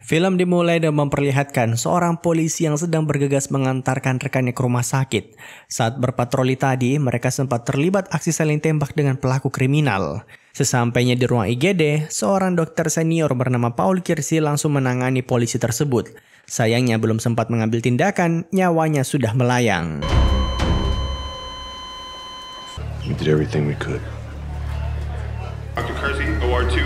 Film dimulai dan memperlihatkan seorang polisi yang sedang bergegas mengantarkan rekannya ke rumah sakit. Saat berpatroli tadi, mereka sempat terlibat aksi saling tembak dengan pelaku kriminal. Sesampainya di ruang IGD, seorang dokter senior bernama Paul Kersey langsung menangani polisi tersebut. Sayangnya belum sempat mengambil tindakan, nyawanya sudah melayang. We did everything we could. Dr. Kersey, OR2.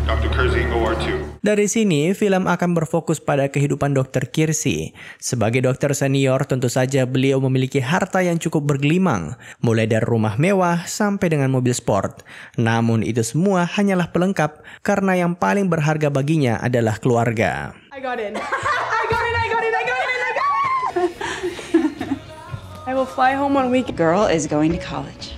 Dr. Kersey, OR2. Dari sini, film akan berfokus pada kehidupan Dr. Kersey. Sebagai dokter senior, tentu saja beliau memiliki harta yang cukup bergelimang, mulai dari rumah mewah sampai dengan mobil sport. Namun itu semua hanyalah pelengkap, karena yang paling berharga baginya adalah keluarga. I got in. I will fly home on weekend. Girl is going to college.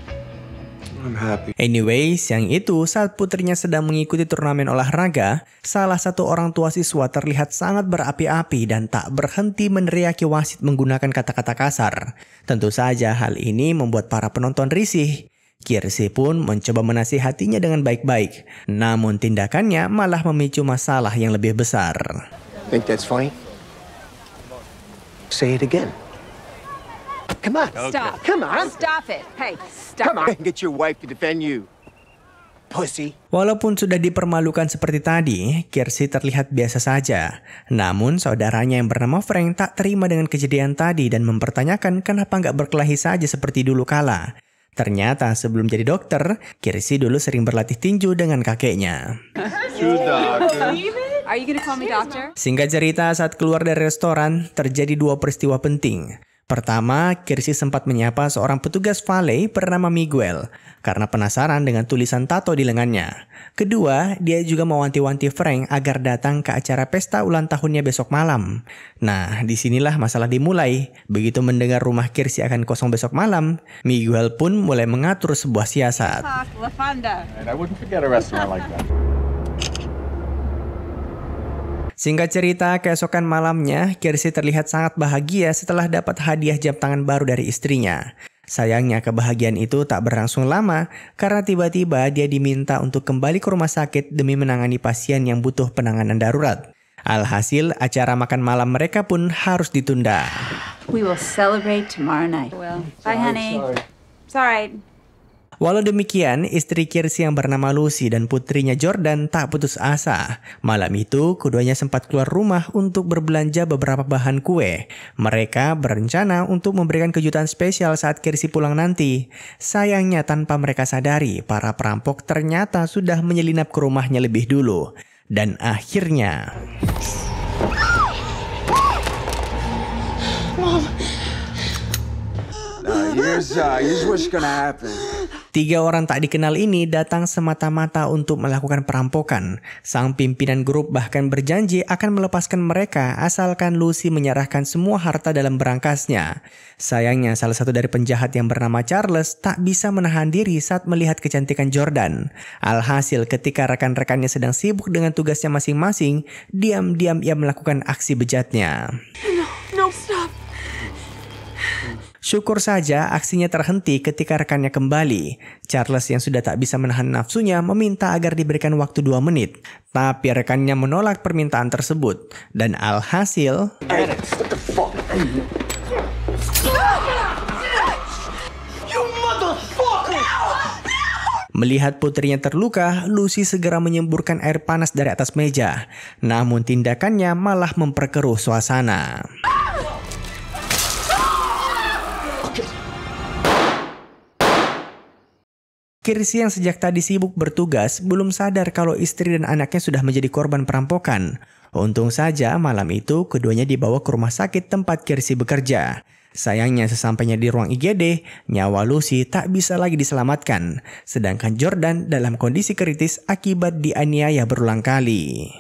I'm happy. Anyway, siang itu saat putrinya sedang mengikuti turnamen olahraga, salah satu orang tua siswa terlihat sangat berapi-api dan tak berhenti meneriaki wasit menggunakan kata-kata kasar. Tentu saja hal ini membuat para penonton risih. Kersey pun mencoba menasihatinya dengan baik-baik, namun tindakannya malah memicu masalah yang lebih besar. Think that's funny? Say it again. Come on. Stop. Come on. Stop it. Hey, stop. Come on. Get your wife to defend you. Pussy. Walaupun sudah dipermalukan seperti tadi, Kersey terlihat biasa saja. Namun saudaranya yang bernama Frank tak terima dengan kejadian tadi dan mempertanyakan kenapa nggak berkelahi saja seperti dulu kala. Ternyata sebelum jadi dokter, Kersey dulu sering berlatih tinju dengan kakeknya. Are you gonna call me doctor? Singkat cerita, saat keluar dari restoran, terjadi dua peristiwa penting. Pertama, Kersey sempat menyapa seorang petugas valet bernama Miguel karena penasaran dengan tulisan tato di lengannya. Kedua, dia juga mewanti-wanti Frank agar datang ke acara pesta ulang tahunnya besok malam. Nah, disinilah masalah dimulai. Begitu mendengar rumah Kersey akan kosong besok malam, Miguel pun mulai mengatur sebuah siasat. La Fonda. And I wouldn't forget a restaurant like that. Singkat cerita, keesokan malamnya, Kersey terlihat sangat bahagia setelah dapat hadiah jam tangan baru dari istrinya. Sayangnya kebahagiaan itu tak berlangsung lama karena tiba-tiba dia diminta untuk kembali ke rumah sakit demi menangani pasien yang butuh penanganan darurat. Alhasil, acara makan malam mereka pun harus ditunda. We will celebrate tomorrow night. Well, bye, honey. It's all right. Walau demikian, istri Kersey yang bernama Lucy dan putrinya Jordan tak putus asa. Malam itu, keduanya sempat keluar rumah untuk berbelanja beberapa bahan kue. Mereka berencana untuk memberikan kejutan spesial saat Kersey pulang nanti. Sayangnya tanpa mereka sadari, para perampok ternyata sudah menyelinap ke rumahnya lebih dulu. Dan akhirnya... Here's what's gonna happen. 3 orang tak dikenal ini datang semata-mata untuk melakukan perampokan. Sang pimpinan grup bahkan berjanji akan melepaskan mereka asalkan Lucy menyerahkan semua harta dalam berangkasnya. Sayangnya salah satu dari penjahat yang bernama Charles tak bisa menahan diri saat melihat kecantikan Jordan. Alhasil ketika rekan-rekannya sedang sibuk dengan tugasnya masing-masing, diam-diam ia melakukan aksi bejatnya. No, stop. Syukur saja aksinya terhenti ketika rekannya kembali. Charles yang sudah tak bisa menahan nafsunya meminta agar diberikan waktu 2 menit. Tapi rekannya menolak permintaan tersebut. Dan alhasil... Melihat putrinya terluka, Lucy segera menyemburkan air panas dari atas meja. Namun tindakannya malah memperkeruh suasana. Kersey yang sejak tadi sibuk bertugas belum sadar kalau istri dan anaknya sudah menjadi korban perampokan. Untung saja malam itu keduanya dibawa ke rumah sakit tempat Kersey bekerja. Sayangnya sesampainya di ruang IGD, nyawa Lucy tak bisa lagi diselamatkan. Sedangkan Jordan dalam kondisi kritis akibat dianiaya berulang kali.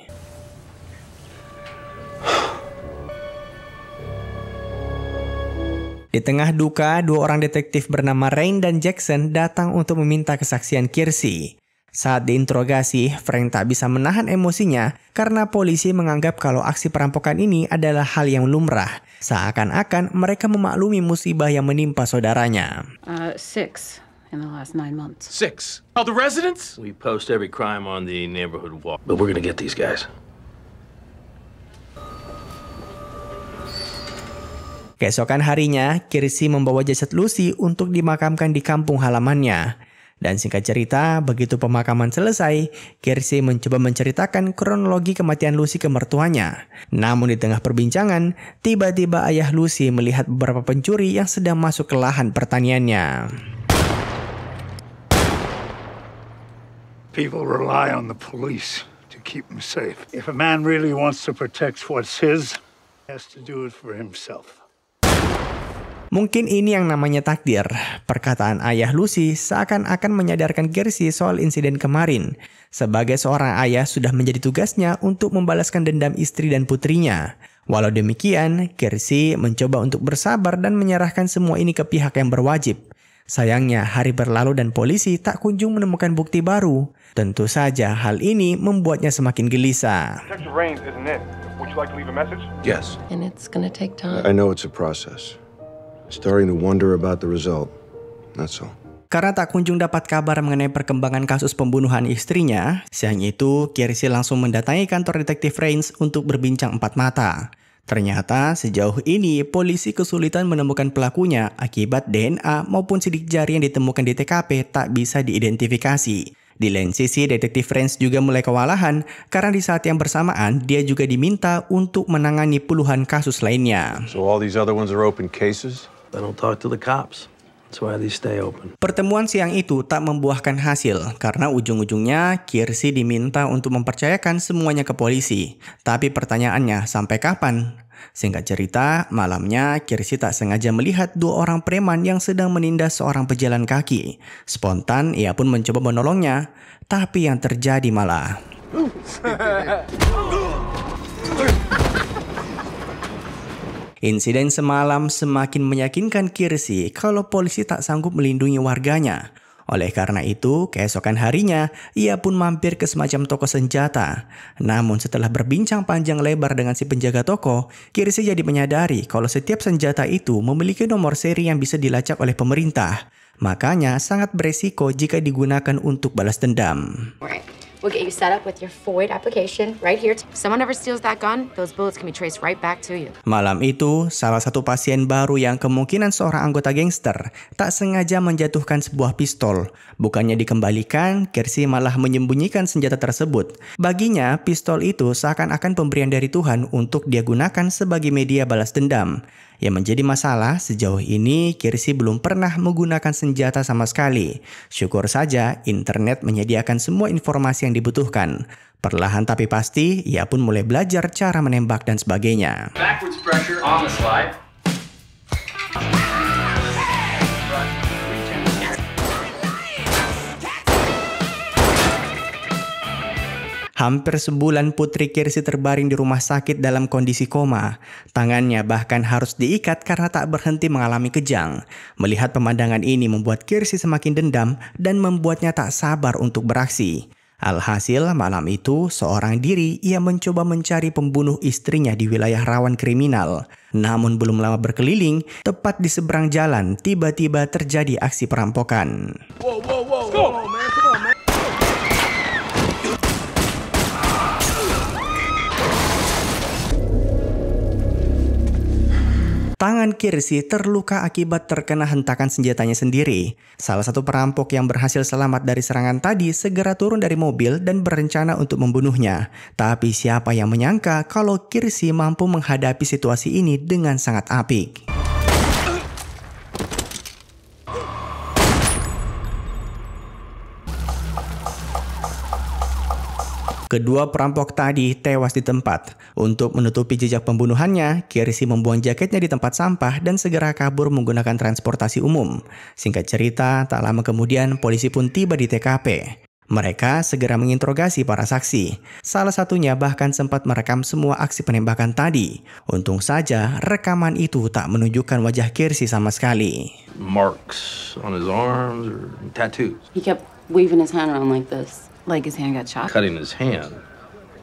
Di tengah duka, 2 orang detektif bernama Rain dan Jackson datang untuk meminta kesaksian Kersey. Saat diinterogasi, Frank tak bisa menahan emosinya karena polisi menganggap kalau aksi perampokan ini adalah hal yang lumrah. Seakan-akan mereka memaklumi musibah yang menimpa saudaranya. 6 in the last 9 months. 6. Oh, the residents? We post every crime on the neighborhood wall, but we're gonna get these guys. Keesokan harinya, Kirsty membawa jasad Lucy untuk dimakamkan di kampung halamannya. Dan singkat cerita, begitu pemakaman selesai, Kirsty mencoba menceritakan kronologi kematian Lucy ke mertuanya. Namun di tengah perbincangan, tiba-tiba ayah Lucy melihat beberapa pencuri yang sedang masuk ke lahan pertaniannya. People rely on the police to keep them safe. If a man really wants to protect what's his, he has to do it for himself. Mungkin ini yang namanya takdir. Perkataan ayah Lucy seakan-akan menyadarkan Kirsty soal insiden kemarin. Sebagai seorang ayah sudah menjadi tugasnya untuk membalaskan dendam istri dan putrinya. Walau demikian, Kirsty mencoba untuk bersabar dan menyerahkan semua ini ke pihak yang berwajib. Sayangnya, hari berlalu dan polisi tak kunjung menemukan bukti baru. Tentu saja hal ini membuatnya semakin gelisah. Detective Rains, isn't it? Would you like to leave a message? Yes. And it's gonna take time. I know it's a process. Starting to wonder about the result. That's all. Karena tak kunjung dapat kabar mengenai perkembangan kasus pembunuhan istrinya, siang itu Kirsty langsung mendatangi kantor detektif Rains untuk berbincang empat mata. Ternyata sejauh ini polisi kesulitan menemukan pelakunya akibat DNA maupun sidik jari yang ditemukan di TKP tak bisa diidentifikasi. Di lain sisi, detektif Rains juga mulai kewalahan karena di saat yang bersamaan dia juga diminta untuk menangani puluhan kasus lainnya. So all these other ones are open cases? They don't talk to the cops. That's why they stay open. Pertemuan siang itu tak membuahkan hasil karena ujung-ujungnya Kirsty diminta untuk mempercayakan semuanya ke polisi. Tapi pertanyaannya, sampai kapan? Singkat cerita, malamnya Kirsty tak sengaja melihat dua orang preman yang sedang menindas seorang pejalan kaki. Spontan ia pun mencoba menolongnya, tapi yang terjadi malah insiden semalam semakin meyakinkan Kirsty kalau polisi tak sanggup melindungi warganya. Oleh karena itu, keesokan harinya, ia pun mampir ke semacam toko senjata. Namun setelah berbincang panjang lebar dengan si penjaga toko, Kirsty jadi menyadari kalau setiap senjata itu memiliki nomor seri yang bisa dilacak oleh pemerintah. Makanya sangat beresiko jika digunakan untuk balas dendam. We'll get you set up with your FOID application right here. If someone ever steals that gun, those bullets can be traced right back to you. Malam itu, salah satu pasien baru yang kemungkinan seorang anggota gangster tak sengaja menjatuhkan sebuah pistol. Bukannya dikembalikan, Kirsty malah menyembunyikan senjata tersebut. Baginya, pistol itu seakan-akan pemberian dari Tuhan untuk dia gunakan sebagai media balas dendam. Yang menjadi masalah, sejauh ini Kirsty belum pernah menggunakan senjata sama sekali. Syukur saja internet menyediakan semua informasi yang dibutuhkan. Perlahan tapi pasti, ia pun mulai belajar cara menembak dan sebagainya. Backwards pressure on the slide. Hampir sebulan putri Kirsty terbaring di rumah sakit dalam kondisi koma. Tangannya bahkan harus diikat karena tak berhenti mengalami kejang. Melihat pemandangan ini membuat Kirsty semakin dendam dan membuatnya tak sabar untuk beraksi. Alhasil malam itu seorang diri ia mencoba mencari pembunuh istrinya di wilayah rawan kriminal. Namun belum lama berkeliling, tepat di seberang jalan tiba-tiba terjadi aksi perampokan. Whoa, whoa, whoa, come on, man, come on, man. Tangan Kirsty terluka akibat terkena hentakan senjatanya sendiri. Salah satu perampok yang berhasil selamat dari serangan tadi segera turun dari mobil dan berencana untuk membunuhnya. Tapi siapa yang menyangka kalau Kirsty mampu menghadapi situasi ini dengan sangat apik. Kedua perampok tadi tewas di tempat. Untuk menutupi jejak pembunuhannya, Kirsty membuang jaketnya di tempat sampah dan segera kabur menggunakan transportasi umum. Singkat cerita, tak lama kemudian polisi pun tiba di TKP. Mereka segera menginterogasi para saksi. Salah satunya bahkan sempat merekam semua aksi penembakan tadi. Untung saja rekaman itu tak menunjukkan wajah Kirsty sama sekali. Marks on his arms or tattoos. He kept waving his hand around like this. Like his hand got shot. Cutting his hand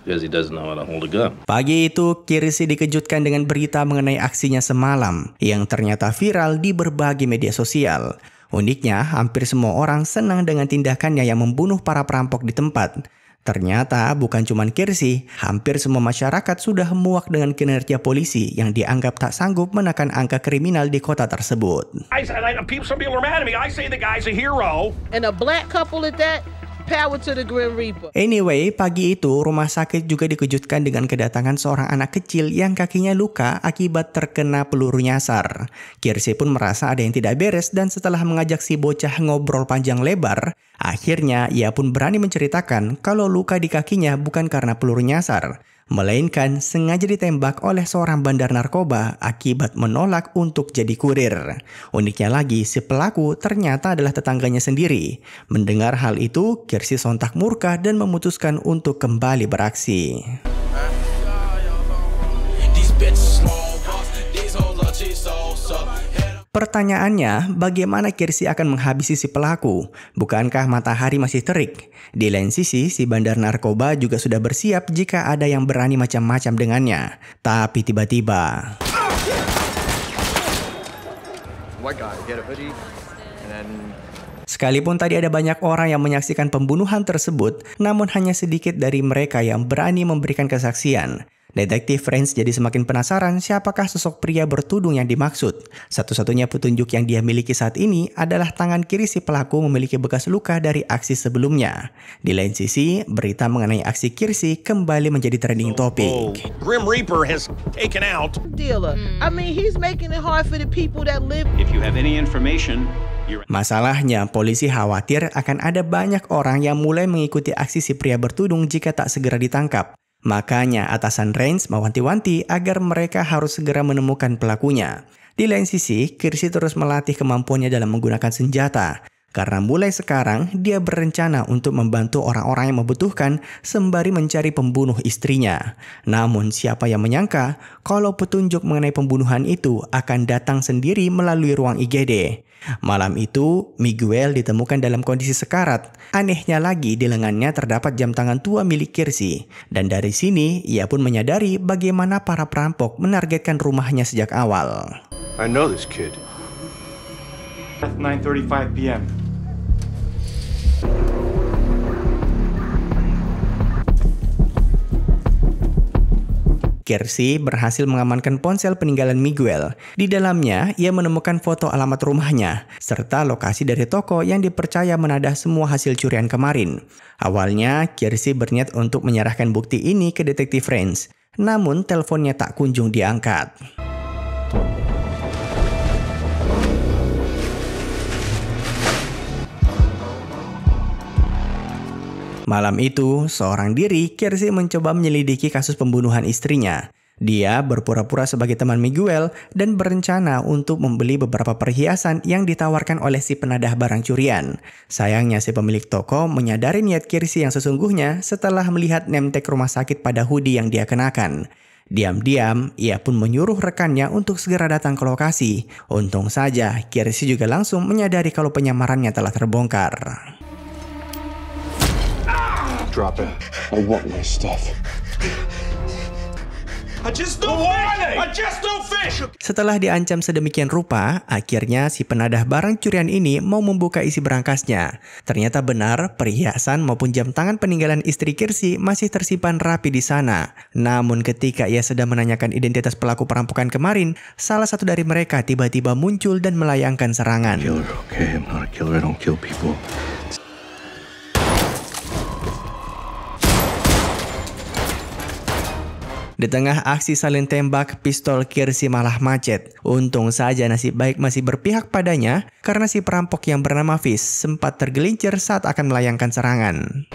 because he doesn't know how to hold a gun. Pagi itu, Kirsty dikejutkan dengan berita mengenai aksinya semalam yang ternyata viral di berbagai media sosial. Uniknya, hampir semua orang senang dengan tindakannya yang membunuh para perampok di tempat. Ternyata bukan cuma Kirsty, hampir semua masyarakat sudah muak dengan kinerja polisi yang dianggap tak sanggup menekan angka kriminal di kota tersebut. Some people are mad at me. I say the guy's a hero. And a black couple at that. Power to the Grim Reaper. Anyway, pagi itu rumah sakit juga dikejutkan dengan kedatangan seorang anak kecil yang kakinya luka akibat terkena peluru nyasar. Kirsty pun merasa ada yang tidak beres dan setelah mengajak si bocah ngobrol panjang lebar, akhirnya ia pun berani menceritakan kalau luka di kakinya bukan karena peluru nyasar, melainkan sengaja ditembak oleh seorang bandar narkoba akibat menolak untuk jadi kurir. Uniknya lagi, si pelaku ternyata adalah tetangganya sendiri. Mendengar hal itu, Kirsty sontak murka dan memutuskan untuk kembali beraksi. Pertanyaannya, bagaimana Kirsty akan menghabisi si pelaku? Bukankah matahari masih terik? Di lain sisi, si bandar narkoba juga sudah bersiap jika ada yang berani macam-macam dengannya. Tapi tiba-tiba... Sekalipun tadi ada banyak orang yang menyaksikan pembunuhan tersebut, namun hanya sedikit dari mereka yang berani memberikan kesaksian. Detektif French jadi semakin penasaran siapakah sosok pria bertudung yang dimaksud. Satu-satunya petunjuk yang dia miliki saat ini adalah tangan kiri si pelaku memiliki bekas luka dari aksi sebelumnya. Di lain sisi, berita mengenai aksi Kirsty kembali menjadi trending topik. Grim Reaper has taken out. Dealer. I mean, he's making it hard for the people that live. If you have any information, masalahnya, polisi khawatir akan ada banyak orang yang mulai mengikuti aksi si pria bertudung jika tak segera ditangkap. Makanya atasan Rains mewanti-wanti agar mereka harus segera menemukan pelakunya. Di lain sisi, Kirsty terus melatih kemampuannya dalam menggunakan senjata. Karena mulai sekarang, dia berencana untuk membantu orang-orang yang membutuhkan sembari mencari pembunuh istrinya. Namun siapa yang menyangka kalau petunjuk mengenai pembunuhan itu akan datang sendiri melalui ruang IGD. Malam itu, Miguel ditemukan dalam kondisi sekarat. Anehnya lagi, di lengannya terdapat jam tangan tua milik Kirsty. Dan dari sini, ia pun menyadari bagaimana para perampok menargetkan rumahnya sejak awal. I know this kid. At 9:35 p.m. Kirsty berhasil mengamankan ponsel peninggalan Miguel. Di dalamnya, ia menemukan foto alamat rumahnya, serta lokasi dari toko yang dipercaya menadah semua hasil curian kemarin. Awalnya, Kirsty berniat untuk menyerahkan bukti ini ke detektif French, namun teleponnya tak kunjung diangkat. Malam itu, seorang diri, Kirsty mencoba menyelidiki kasus pembunuhan istrinya. Dia berpura-pura sebagai teman Miguel dan berencana untuk membeli beberapa perhiasan yang ditawarkan oleh si penadah barang curian. Sayangnya si pemilik toko menyadari niat Kirsty yang sesungguhnya setelah melihat name tag rumah sakit pada hoodie yang dia kenakan. Diam-diam, ia pun menyuruh rekannya untuk segera datang ke lokasi. Untung saja, Kirsty juga langsung menyadari kalau penyamarannya telah terbongkar. Drop it. I want my stuff. Setelah diancam sedemikian rupa, akhirnya si penadah barang curian ini mau membuka isi berangkasnya. Ternyata benar, perhiasan maupun jam tangan peninggalan istri Kirsty masih tersimpan rapi di sana. Namun ketika ia sedang menanyakan identitas pelaku perampokan kemarin, salah satu dari mereka tiba-tiba muncul dan melayangkan serangan. Killer, okay? I'm not a killer. I don't kill people. Di tengah aksi saling tembak, pistol Kirsty malah macet. Untung saja nasib baik masih berpihak padanya karena si perampok yang bernama Fish sempat tergelincir saat akan melayangkan serangan.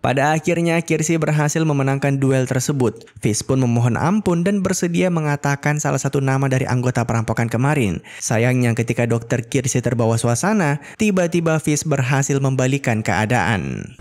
Pada akhirnya, Kirsty berhasil memenangkan duel tersebut. Fish pun memohon ampun dan bersedia mengatakan salah satu nama dari anggota perampokan kemarin. Sayangnya ketika dokter Kirsty terbawa suasana, tiba-tiba Fish berhasil membalikan keadaan.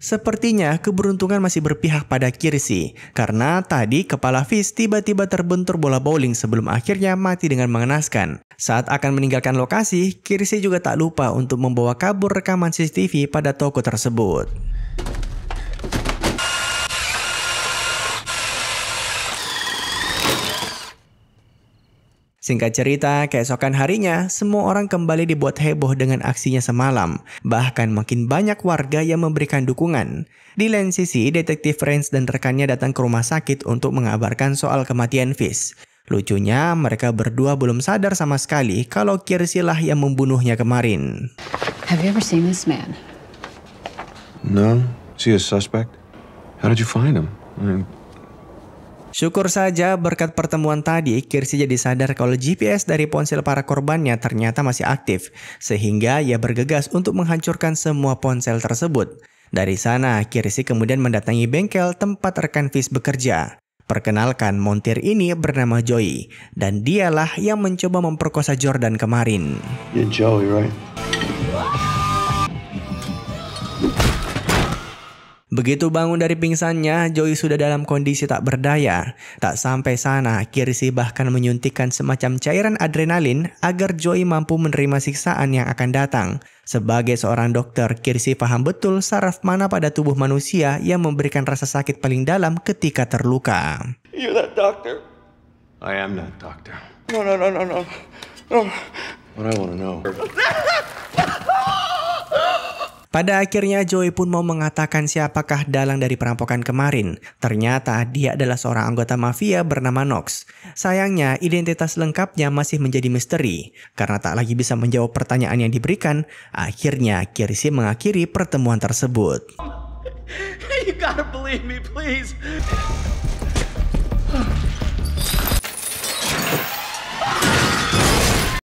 Sepertinya keberuntungan masih berpihak pada Kirsty, karena tadi kepala Fish tiba-tiba terbentur bola bowling sebelum akhirnya mati dengan mengenaskan. Saat akan meninggalkan lokasi, Kirsty juga tak lupa untuk membawa kabur rekaman CCTV pada toko tersebut. Singkat cerita, keesokan harinya, semua orang kembali dibuat heboh dengan aksinya semalam. Bahkan makin banyak warga yang memberikan dukungan. Di lain sisi, detektif French dan rekannya datang ke rumah sakit untuk mengabarkan soal kematian Fish. Lucunya, mereka berdua belum sadar sama sekali kalau Kiersey lah yang membunuhnya kemarin. Have you ever seen this man? No? Is he a suspect? How did you find him? Syukur saja berkat pertemuan tadi, Kiersey jadi sadar kalau GPS dari ponsel para korbannya ternyata masih aktif. Sehingga ia bergegas untuk menghancurkan semua ponsel tersebut. Dari sana, Kiersey kemudian mendatangi bengkel tempat rekan Fish bekerja. Perkenalkan, montir ini bernama Joey. Dan dialah yang mencoba memperkosa Jordan kemarin. You're Joey, right? Begitu bangun dari pingsannya, Joey sudah dalam kondisi tak berdaya. Tak sampai sana, Kiersey bahkan menyuntikkan semacam cairan adrenalin agar Joey mampu menerima siksaan yang akan datang. Sebagai seorang dokter, Kiersey paham betul saraf mana pada tubuh manusia yang memberikan rasa sakit paling dalam ketika terluka. You're that doctor? I am that doctor. No. What I want to know. Pada akhirnya Joey pun mau mengatakan siapakah dalang dari perampokan kemarin. Ternyata dia adalah seorang anggota mafia bernama Knox. Sayangnya identitas lengkapnya masih menjadi misteri. Karena tak lagi bisa menjawab pertanyaan yang diberikan, akhirnya Kiersey mengakhiri pertemuan tersebut. You gotta believe me, please.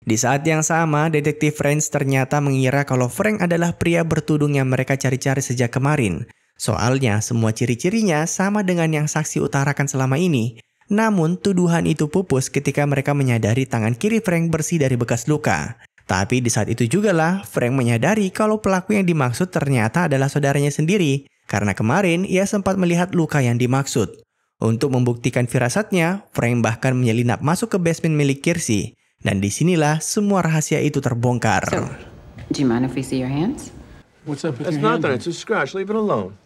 Di saat yang sama, detektif French ternyata mengira kalau Frank adalah pria bertudung yang mereka cari-cari sejak kemarin. Soalnya semua ciri-cirinya sama dengan yang saksi utarakan selama ini. Namun tuduhan itu pupus ketika mereka menyadari tangan kiri Frank bersih dari bekas luka. Tapi di saat itu jugalah Frank menyadari kalau pelaku yang dimaksud ternyata adalah saudaranya sendiri. Karena kemarin ia sempat melihat luka yang dimaksud. Untuk membuktikan firasatnya, Frank bahkan menyelinap masuk ke basement milik Kiersey. Dan disinilah semua rahasia itu terbongkar. So, do you mind if we see your hands? What's up with your hand? It's nothing. It's a scratch. Leave it alone.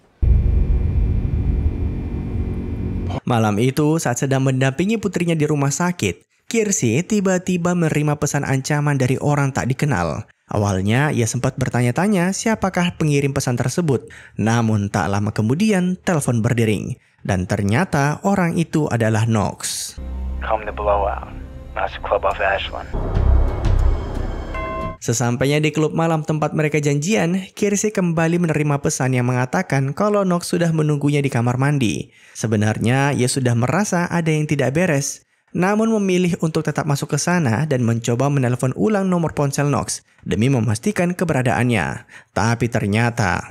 Malam itu, saat sedang mendampingi putrinya di rumah sakit, Kiersey tiba-tiba menerima pesan ancaman dari orang tak dikenal. Awalnya, ia sempat bertanya-tanya siapakah pengirim pesan tersebut. Namun tak lama kemudian, telepon berdering. Dan ternyata orang itu adalah Knox. Come to Blowout. Master Club off Ashland. Sesampainya di klub malam tempat mereka janjian, Kiersey kembali menerima pesan yang mengatakan kalau Knox sudah menunggunya di kamar mandi. Sebenarnya, ia sudah merasa ada yang tidak beres. Namun memilih untuk tetap masuk ke sana dan mencoba menelpon ulang nomor ponsel Knox demi memastikan keberadaannya. Tapi ternyata...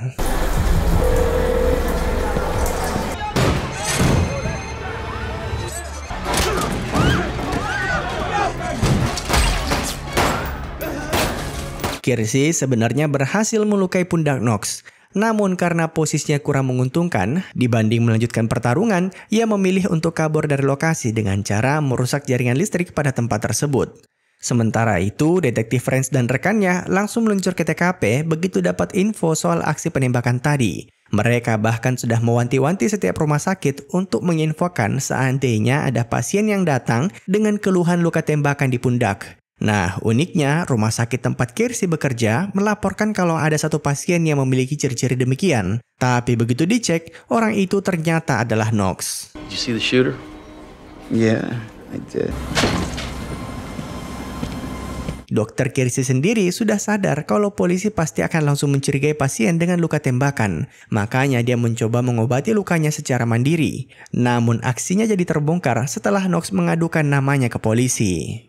Kiersey sebenarnya berhasil melukai pundak Knox. Namun karena posisinya kurang menguntungkan, dibanding melanjutkan pertarungan, ia memilih untuk kabur dari lokasi dengan cara merusak jaringan listrik pada tempat tersebut. Sementara itu, detektif French dan rekannya langsung meluncur ke TKP begitu dapat info soal aksi penembakan tadi. Mereka bahkan sudah mewanti-wanti setiap rumah sakit untuk menginfokan seandainya ada pasien yang datang dengan keluhan luka tembakan di pundak. Nah, uniknya, rumah sakit tempat Kiersey bekerja melaporkan kalau ada satu pasien yang memiliki ciri-ciri demikian. Tapi begitu dicek, orang itu ternyata adalah Knox. Did you see the shooter? Yeah, I did. Dokter Kiersey sendiri sudah sadar kalau polisi pasti akan langsung mencurigai pasien dengan luka tembakan. Makanya dia mencoba mengobati lukanya secara mandiri. Namun aksinya jadi terbongkar setelah Knox mengadukan namanya ke polisi.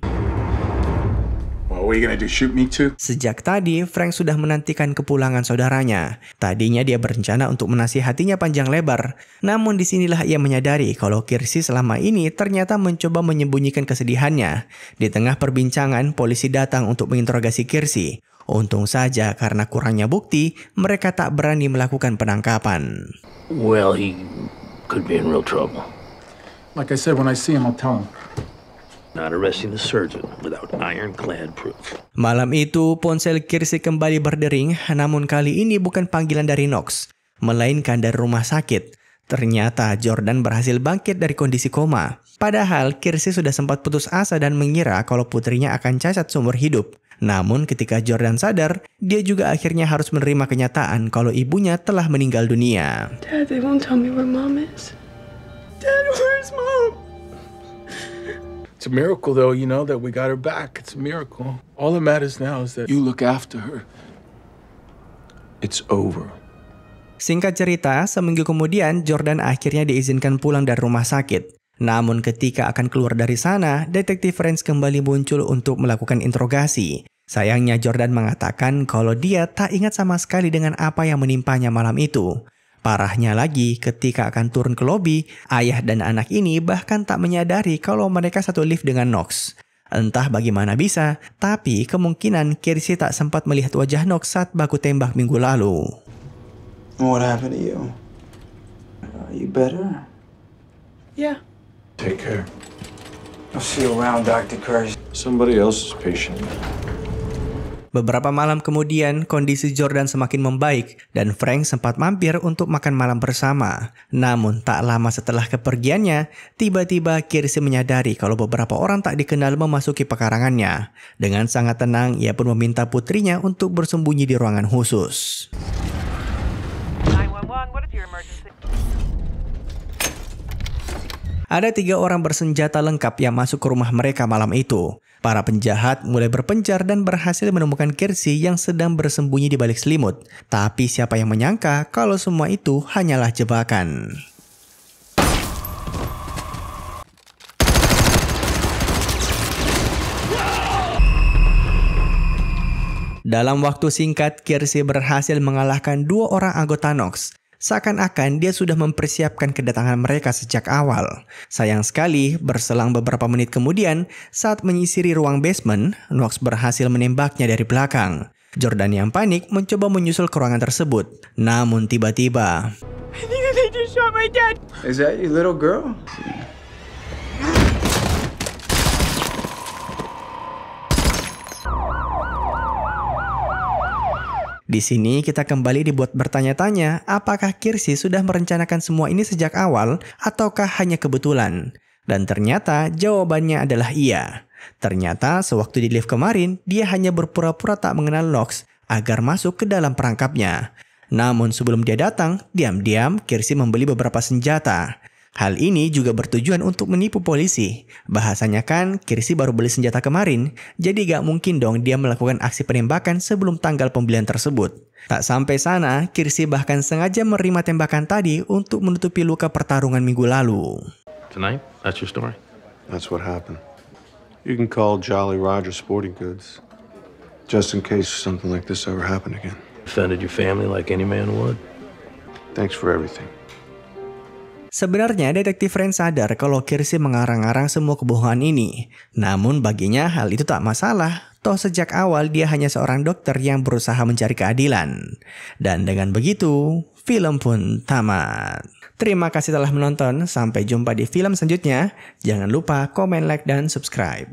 What are you gonna do, shoot me too? Sejak tadi, Frank sudah menantikan kepulangan saudaranya. Tadinya dia berencana untuk menasihatinya panjang lebar. Namun disinilah ia menyadari kalau Kiersey selama ini ternyata mencoba menyembunyikan kesedihannya. Di tengah perbincangan, polisi datang untuk menginterogasi Kiersey. Untung saja karena kurangnya bukti, mereka tak berani melakukan penangkapan. Well, he could be in real trouble. Like I said, when I see him, I'll tell him. Not arresting the surgeon without ironclad proof. Malam itu, ponsel Kiersey kembali berdering, namun kali ini bukan panggilan dari Knox, melainkan dari rumah sakit. Ternyata Jordan berhasil bangkit dari kondisi koma. Padahal Kirsty sudah sempat putus asa dan mengira kalau putrinya akan cacat seumur hidup. Namun ketika Jordan sadar, dia juga akhirnya harus menerima kenyataan kalau ibunya telah meninggal dunia. Dad, they won't tell me where Mom is. Dad, where's Mom? It's a miracle, though, you know, that we got her back. It's a miracle. All that matters now is that you look after her. It's over. Singkat cerita, seminggu kemudian Jordan akhirnya diizinkan pulang dari rumah sakit. Namun ketika akan keluar dari sana, detektif French kembali muncul untuk melakukan interogasi. Sayangnya Jordan mengatakan kalau dia tak ingat sama sekali dengan apa yang menimpanya malam itu. Parahnya lagi, ketika akan turun ke lobi, ayah dan anak ini bahkan tak menyadari kalau mereka satu lift dengan Knox. Entah bagaimana bisa, tapi kemungkinan Kirsty tak sempat melihat wajah Knox saat baku tembak minggu lalu. What happened to you? Are you better? Yeah. Take care. I'll see you around, Dr. Curry. Somebody else's patient. Beberapa malam kemudian, kondisi Jordan semakin membaik dan Frank sempat mampir untuk makan malam bersama. Namun tak lama setelah kepergiannya, tiba-tiba Kirsty menyadari kalau beberapa orang tak dikenal memasuki pekarangannya. Dengan sangat tenang, ia pun meminta putrinya untuk bersembunyi di ruangan khusus. Ada 3 orang bersenjata lengkap yang masuk ke rumah mereka malam itu. Para penjahat mulai berpencar dan berhasil menemukan Kirsty yang sedang bersembunyi di balik selimut. Tapi siapa yang menyangka kalau semua itu hanyalah jebakan. Dalam waktu singkat, Kirsty berhasil mengalahkan 2 orang anggota Knox. Seakan-akan dia sudah mempersiapkan kedatangan mereka sejak awal. Sayang sekali, berselang beberapa menit kemudian, saat menyisiri ruang basement, Knox berhasil menembaknya dari belakang. Jordan yang panik mencoba menyusul ke ruangan tersebut. Namun tiba-tiba... I think they just shot my dad. Is that your little girl? Di sini kita kembali dibuat bertanya-tanya apakah Kirsty sudah merencanakan semua ini sejak awal ataukah hanya kebetulan. Dan ternyata jawabannya adalah iya. Ternyata sewaktu di lift kemarin dia hanya berpura-pura tak mengenal Knox agar masuk ke dalam perangkapnya. Namun sebelum dia datang, diam-diam Kirsty membeli beberapa senjata. Hal ini juga bertujuan untuk menipu polisi. Bahasanya kan Kirsty baru beli senjata kemarin, jadi gak mungkin dong dia melakukan aksi penembakan sebelum tanggal pembelian tersebut. Tak sampai sana, Kirsty bahkan sengaja menerima tembakan tadi untuk menutupi luka pertarungan minggu lalu. Tonight, that's your story? That's what happened. You can call Jolly Roger Sporting Goods, just in case something like this ever happened again. Defended your family like any man would. Thanks for everything. Sebenarnya detektif French sadar kalau Kirsty mengarang-arang semua kebohongan ini. Namun baginya hal itu tak masalah. Toh sejak awal dia hanya seorang dokter yang berusaha mencari keadilan. Dan dengan begitu, film pun tamat. Terima kasih telah menonton. Sampai jumpa di film selanjutnya. Jangan lupa komen, like, dan subscribe.